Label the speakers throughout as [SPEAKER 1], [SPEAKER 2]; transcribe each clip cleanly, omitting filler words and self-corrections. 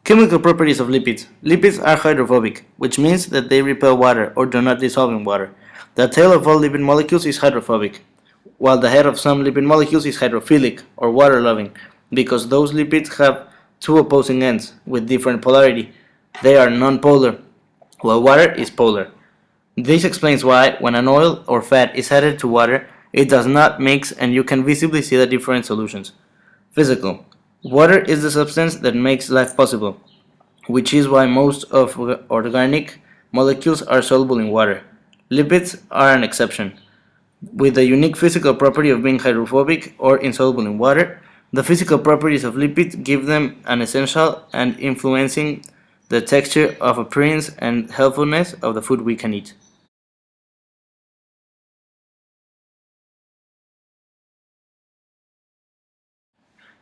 [SPEAKER 1] Chemical properties of lipids. Lipids are hydrophobic, which means that they repel water or do not dissolve in water. The tail of all lipid molecules is hydrophobic, while the head of some lipid molecules is hydrophilic or water-loving, because those lipids have two opposing ends with different polarity. They are non-polar, while water is polar. This explains why, when an oil or fat is added to water, it does not mix and you can visibly see the different solutions. Physical. Water is the substance that makes life possible, which is why most of organic molecules are soluble in water. Lipids are an exception. With the unique physical property of being hydrophobic or insoluble in water, the physical properties of lipids give them an essential and influencing the texture of appearance and healthfulness of the food we can eat.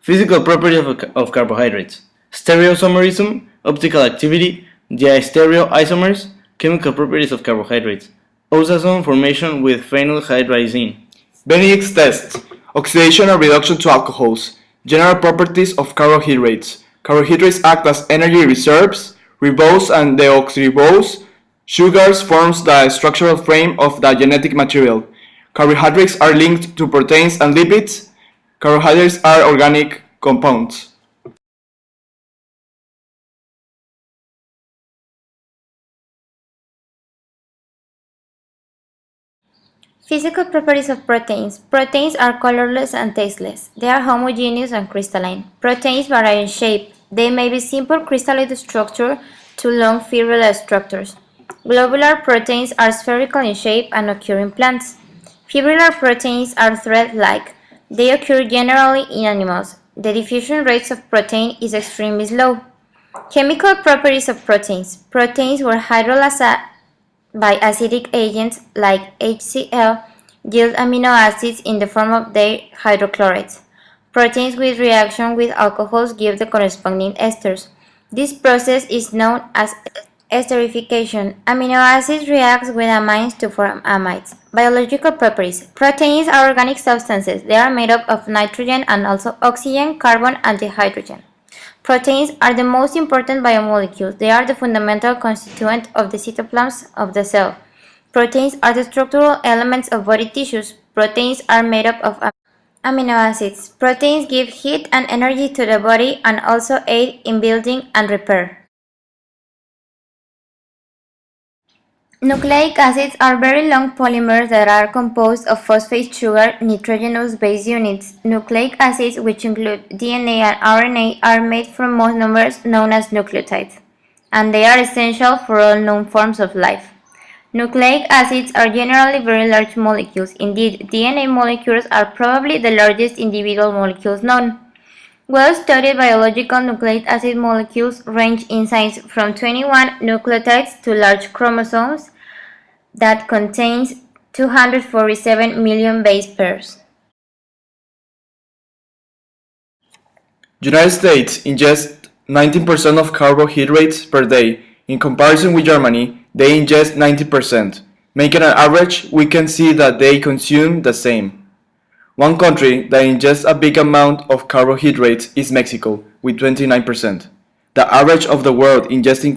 [SPEAKER 1] Physical property of carbohydrates. Stereoisomerism, optical activity, diastereoisomers, chemical properties of carbohydrates. Osazone formation with phenylhydrazine.
[SPEAKER 2] Benedict's test. Oxidation and reduction to alcohols. General properties of carbohydrates. Carbohydrates act as energy reserves. Ribose and deoxyribose. Sugars forms the structural frame of the genetic material. Carbohydrates are linked to proteins and lipids. Carbohydrates are organic compounds.
[SPEAKER 3] Physical properties of proteins. Proteins are colorless and tasteless. They are homogeneous and crystalline. Proteins vary in shape. They may be simple crystalline structure to long fibrillar structures. Globular proteins are spherical in shape and occur in plants. Fibrillar proteins are thread-like. They occur generally in animals. The diffusion rates of protein is extremely slow. Chemical properties of proteins. Proteins were hydrolyzed by acidic agents like HCl yield amino acids in the form of their hydrochlorides. Proteins with reaction with alcohols give the corresponding esters. This process is known as esterification. Amino acids react with amines to form amides. Biological properties. Proteins are organic substances. They are made up of nitrogen and also oxygen, carbon, and hydrogen. Proteins are the most important biomolecules. They are the fundamental constituent of the cytoplasm of the cell. Proteins are the structural elements of body tissues. Proteins are made up of amino acids. Proteins give heat and energy to the body and also aid in building and repair. Nucleic acids are very long polymers that are composed of phosphate sugar nitrogenous base units. Nucleic acids, which include DNA and RNA, are made from monomers known as nucleotides, and they are essential for all known forms of life. Nucleic acids are generally very large molecules. Indeed, DNA molecules are probably the largest individual molecules known. Well-studied biological nucleic acid molecules range in size from 21 nucleotides to large chromosomes that contains 247 million base pairs.
[SPEAKER 2] United States ingest 19% of carbohydrates per day. In comparison with Germany, they ingest 90%. Making an average, we can see that they consume the same. One country that ingests a big amount of carbohydrates is Mexico, with 29%. The average of the world ingesting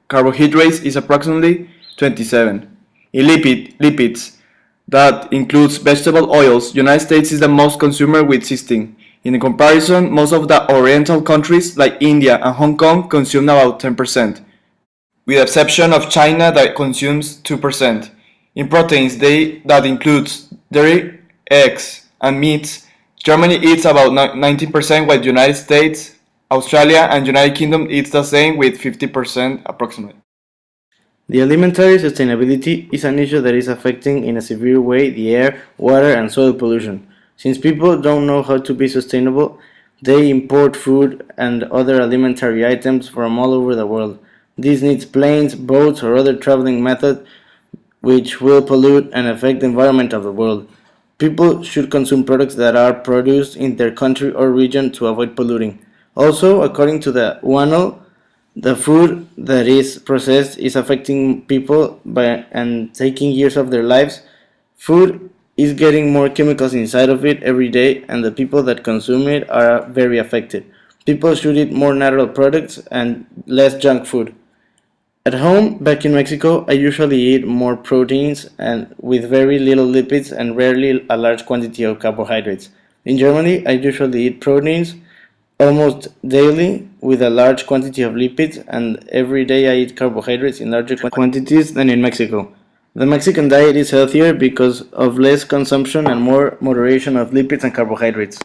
[SPEAKER 2] carbohydrates is approximately 27. In lipids, that includes vegetable oils, United States is the most consumer with 16. In comparison, most of the Oriental countries like India and Hong Kong consume about 10%, with the exception of China that consumes 2%. In proteins, that includes dairy, eggs, and meats, Germany eats about 19%, while the United States, Australia, and United Kingdom eats the same with 50% approximately.
[SPEAKER 1] The alimentary sustainability is an issue that is affecting in a severe way the air, water, and soil pollution. Since people don't know how to be sustainable, they import food and other alimentary items from all over the world. This needs planes, boats, or other traveling method which will pollute and affect the environment of the world. People should consume products that are produced in their country or region to avoid polluting. Also, according to the UNO, the food that is processed is affecting people and taking years of their lives. Food is getting more chemicals inside of it every day, and the people that consume it are very affected. People should eat more natural products and less junk food. At home, back in Mexico, I usually eat more proteins and with very little lipids and rarely a large quantity of carbohydrates. In Germany, I usually eat proteins almost daily with a large quantity of lipids, and every day I eat carbohydrates in larger quantities than in Mexico. The Mexican diet is healthier because of less consumption and more moderation of lipids and carbohydrates.